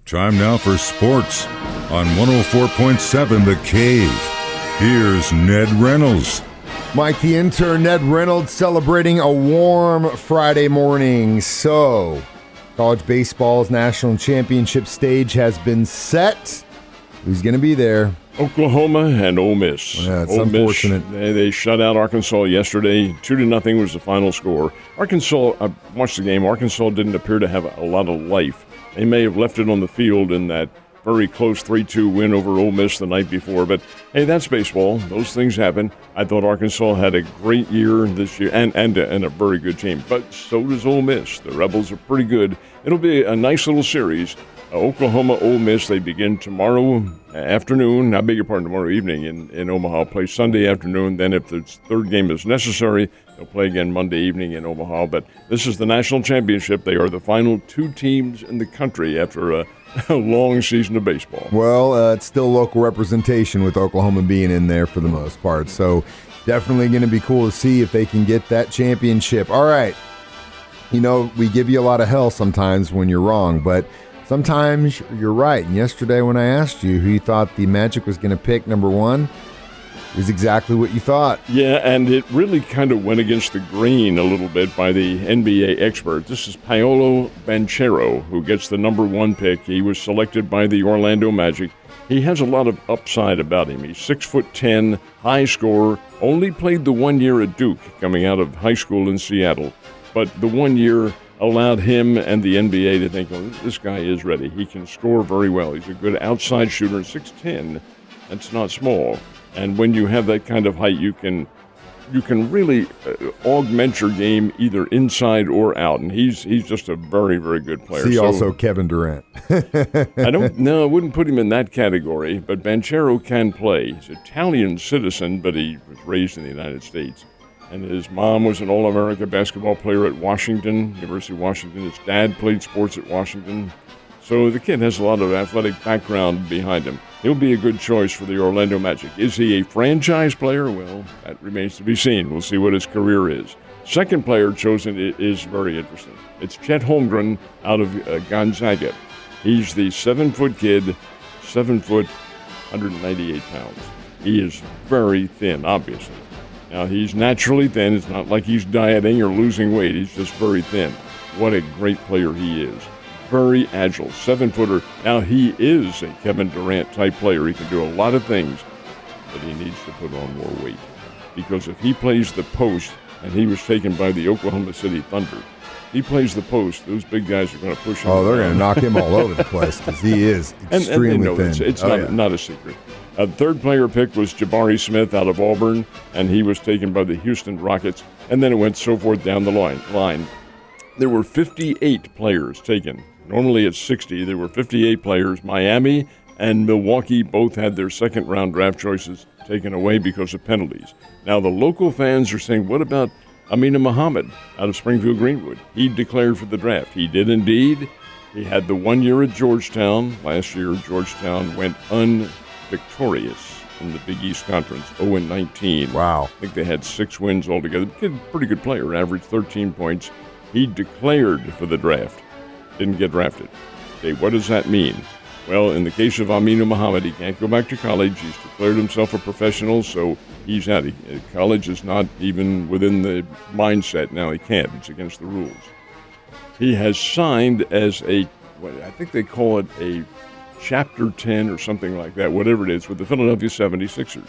Time now for sports on 104.7 The Cave. Here's Ned Reynolds. Mike, the intern, Ned Reynolds, celebrating a warm Friday morning. So, college baseball's national championship stage has been set. Who's going to be there? Oklahoma and Ole Miss. Yeah, it's Ole unfortunate. Miss, they shut out Arkansas yesterday. 2-0 was the final score. Arkansas, I watched the game. Arkansas didn't appear to have a lot of life. They may have left it on the field in that very close 3-2 win over Ole Miss the night before. But, hey, that's baseball. Those things happen. I thought Arkansas had a great year this year and a very good team. But so does Ole Miss. The Rebels are pretty good. It'll be a nice little series. Oklahoma, Ole Miss, they begin tomorrow afternoon. I beg your pardon, tomorrow evening in Omaha. Play Sunday afternoon. Then if the third game is necessary, they'll play again Monday evening in Omaha. But this is the national championship. They are the final two teams in the country after a long season of baseball. Well, it's still local representation with Oklahoma being in there for the most part. So definitely going to be cool to see if they can get that championship. All right. You know, we give you a lot of hell sometimes when you're wrong, but sometimes you're right. And yesterday when I asked you who you thought the Magic was going to pick number one, it was exactly what you thought. Yeah, and it really kind of went against the grain a little bit by the NBA expert. This is Paolo Banchero, who gets the number one pick. He was selected by the Orlando Magic. He has a lot of upside about him. He's 6'10", high scorer, only played the 1 year at Duke coming out of high school in Seattle. But the 1 year allowed him and the NBA to think, oh, this guy is ready. He can score very well. He's a good outside shooter. 6'10", that's not small. And when you have that kind of height, you can really augment your game either inside or out. And he's just a very, very good player. See, also Kevin Durant. I wouldn't put him in that category, but Banchero can play. He's an Italian citizen, but he was raised in the United States. And his mom was an All-America basketball player at Washington, University of Washington. His dad played sports at Washington. So the kid has a lot of athletic background behind him. He'll be a good choice for the Orlando Magic. Is he a franchise player? Well, that remains to be seen. We'll see what his career is. Second player chosen is very interesting. It's Chet Holmgren out of Gonzaga. He's the 7-foot kid, 7 foot, 198 pounds. He is very thin, obviously. Now, he's naturally thin. It's not like he's dieting or losing weight. He's just very thin. What a great player he is. Very agile, 7-footer. Now, he is a Kevin Durant-type player. He can do a lot of things, but he needs to put on more weight. Because if he plays the post, and he was taken by the Oklahoma City Thunder, if he plays the post, those big guys are going to push him. Oh, they're going to knock him all over the place because he is extremely thin. It's not a secret. The third player picked was Jabari Smith out of Auburn, and he was taken by the Houston Rockets, and then it went so forth down the line. There were 58 players taken. Normally it's 60. There were 58 players. Miami and Milwaukee both had their second-round draft choices taken away because of penalties. Now, the local fans are saying, what about Amina Muhammad out of Springfield Greenwood? He declared for the draft. He did indeed. He had the 1 year at Georgetown. Last year, Georgetown went unvictorious in the Big East Conference, 0-19. Wow. I think they had 6 wins altogether. Pretty good player, averaged 13 points. He declared for the draft. Didn't get drafted. Okay, what does that mean? Well, in the case of Aminu Muhammad, he can't go back to college. He's declared himself a professional, so he's out. College is not even within the mindset now. He can't. It's against the rules. He has signed as I think they call it a Chapter 10 or something like that, whatever it is, with the Philadelphia 76ers.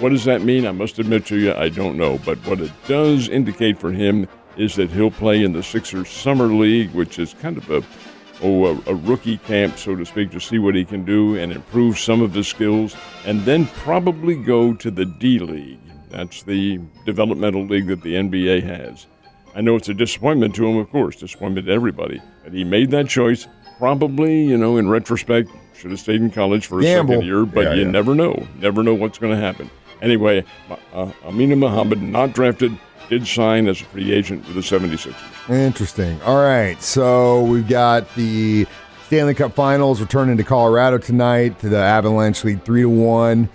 What does that mean? I must admit to you, I don't know. But what it does indicate for him is that he'll play in the Sixers Summer League, which is kind of a rookie camp, so to speak, to see what he can do and improve some of his skills, and then probably go to the D-League. That's the developmental league that the NBA has. I know it's a disappointment to him, of course, disappointment to everybody, but he made that choice. Probably, in retrospect, should have stayed in college for a second year, but you never know. Never know what's going to happen. Anyway, Amina Muhammad, not drafted, did sign as a free agent with the 76ers. Interesting. All right, so we've got the Stanley Cup Finals returning to Colorado tonight. The Avalanche lead 3-1.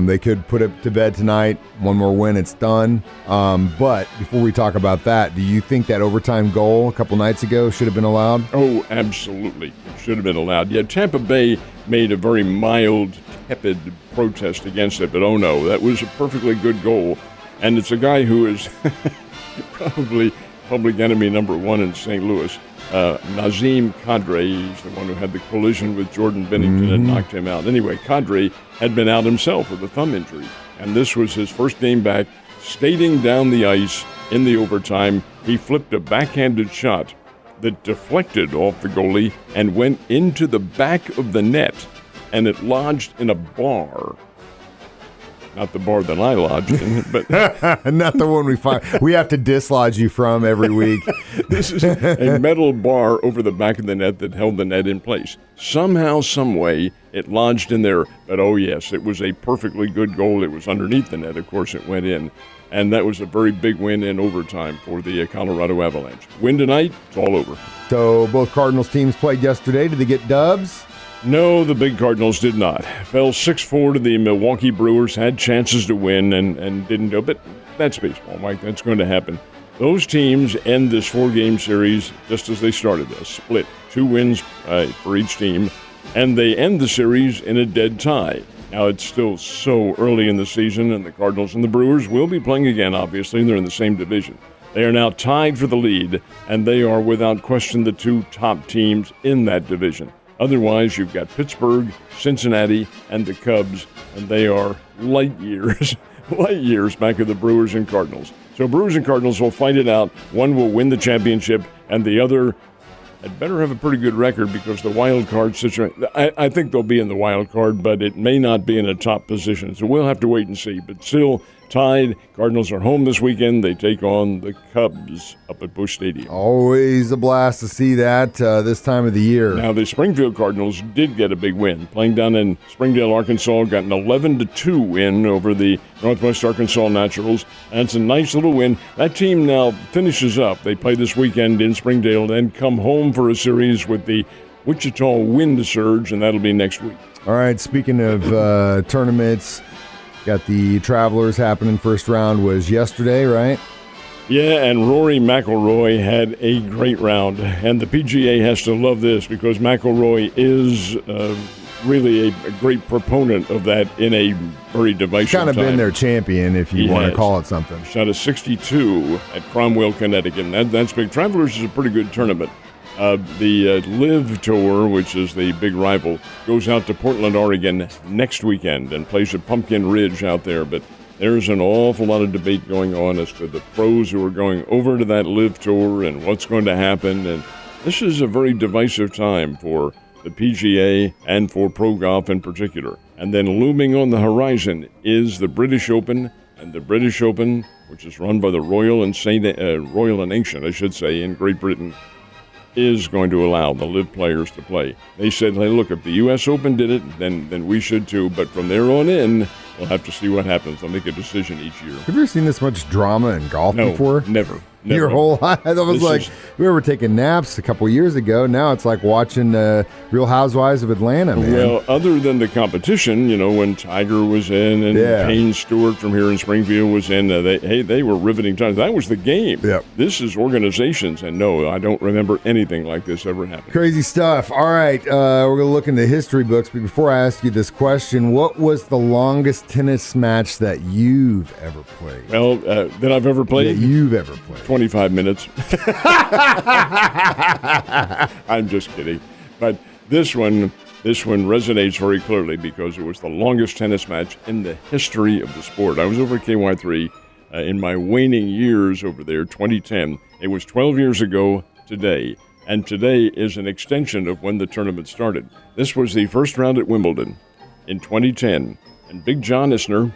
They could put it to bed tonight. One more win, it's done. But before we talk about that, do you think that overtime goal a couple nights ago should have been allowed? Oh, absolutely. It should have been allowed. Yeah, Tampa Bay made a very mild, tepid protest against it, but oh no, that was a perfectly good goal. And it's a guy who is probably public enemy number one in St. Louis. Nazem Kadri, he's the one who had the collision with Jordan Bennington and knocked him out. Anyway, Kadri had been out himself with a thumb injury, and this was his first game back. Skating down the ice in the overtime, he flipped a backhanded shot that deflected off the goalie and went into the back of the net, and it lodged in a bar. Not the bar that I lodged in, but not the one we find. We have to dislodge you from every week. This is a metal bar over the back of the net that held the net in place. Somehow, some way, it lodged in there. But oh yes, it was a perfectly good goal. It was underneath the net. Of course, it went in. And that was a very big win in overtime for the Colorado Avalanche. Win tonight, it's all over. So both Cardinals teams played yesterday. Did they get dubs? No, the big Cardinals did not. Fell 6-4 to the Milwaukee Brewers, had chances to win and didn't do it. But that's baseball, Mike. That's going to happen. Those teams end this 4-game series just as they started, a split. 2 wins for each team, and they end the series in a dead tie. Now, it's still so early in the season, and the Cardinals and the Brewers will be playing again, obviously, and they're in the same division. They are now tied for the lead, and they are without question the 2 top teams in that division. Otherwise, you've got Pittsburgh, Cincinnati, and the Cubs, and they are light years back of the Brewers and Cardinals. So Brewers and Cardinals will fight it out. One will win the championship, and the other had better have a pretty good record because the wild card situation, I think they'll be in the wild card, but it may not be in a top position. So we'll have to wait and see. But still tied. Cardinals are home this weekend. They take on the Cubs up at Busch Stadium. Always a blast to see that this time of the year. Now, the Springfield Cardinals did get a big win. Playing down in Springdale, Arkansas, got an 11-2 win over the Northwest Arkansas Naturals. That's a nice little win. That team now finishes up. They play this weekend in Springdale, then come home for a series with the Wichita Wind Surge, and that'll be next week. All right, speaking of tournaments, got the Travelers happening. First round was yesterday, right? Yeah, and Rory McIlroy had a great round, and the PGA has to love this because McIlroy is really a great proponent of that in a very divisive time. Kind of been their champion, if you want to call it something. Shot a 62 at Cromwell, Connecticut, and that's big. Travelers is a pretty good tournament. The Live Tour, which is the big rival, goes out to Portland, Oregon next weekend and plays at Pumpkin Ridge out there. But there's an awful lot of debate going on as to the pros who are going over to that Live Tour and what's going to happen. And this is a very divisive time for the PGA and for pro golf in particular. And then looming on the horizon is the British Open. And the British Open, which is run by the Royal and Ancient, I should say, in Great Britain, is going to allow the live players to play. They said, hey, look, if the U.S. Open did it, then we should too. But from there on in, we'll have to see what happens. They'll make a decision each year. Have you ever seen this much drama in golf before? Never. Your whole life? I was like, we were taking naps a couple years ago. Now it's like watching Real Housewives of Atlanta, man. Well, other than the competition, when Tiger was in and Payne Stewart from here in Springfield was in, they were riveting times. That was the game. Yep. This is organizations, and no, I don't remember anything like this ever happening. Crazy stuff. All right, we're going to look into history books, but before I ask you this question, what was the longest tennis match that you've ever played? Well, that I've ever played? That you've ever played. 25 minutes. I'm just kidding. But this one resonates very clearly because it was the longest tennis match in the history of the sport. I was over at KY3 in my waning years over there, 2010. It was 12 years ago today, and today is an extension of when the tournament started. This was the first round at Wimbledon in 2010, and Big John Isner,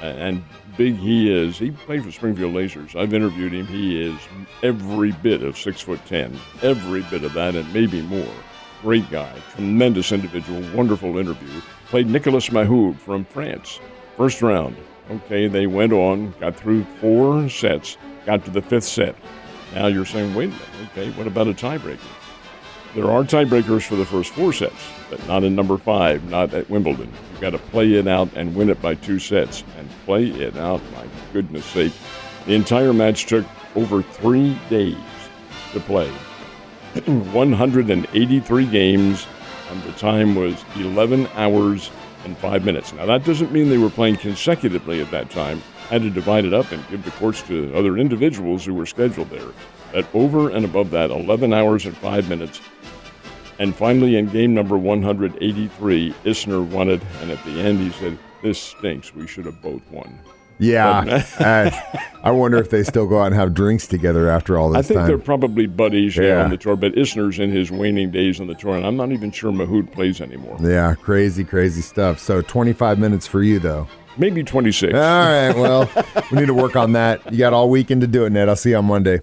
and big he is. He played for Springfield Lasers. I've interviewed him. He is every bit of 6'10", every bit of that and maybe more. Great guy, tremendous individual, wonderful interview. Played Nicolas Mahut from France. First round. Okay, they went on, got through 4 sets, got to the 5th set. Now you're saying, wait a minute, okay, what about a tiebreaker? There are tiebreakers for the first 4 sets, but not in number 5, not at Wimbledon. You've got to play it out and win it by 2 sets. And play it out, my goodness sake. The entire match took over 3 days to play. 183 games, and the time was 11 hours and 5 minutes. Now, that doesn't mean they were playing consecutively at that time. Had to divide it up and give the courts to other individuals who were scheduled there. But over and above that, 11 hours and 5 minutes. And finally, in game number 183, Isner won it. And at the end, he said, "This stinks. We should have both won." Yeah. I wonder if they still go out and have drinks together after all this time. I think they're probably buddies Yeah. on the tour, but Isner's in his waning days on the tour, and I'm not even sure Mahmoud plays anymore. Yeah, crazy, crazy stuff. So 25 minutes for you, though. Maybe 26. All right, well, we need to work on that. You got all weekend to do it, Ned. I'll see you on Monday.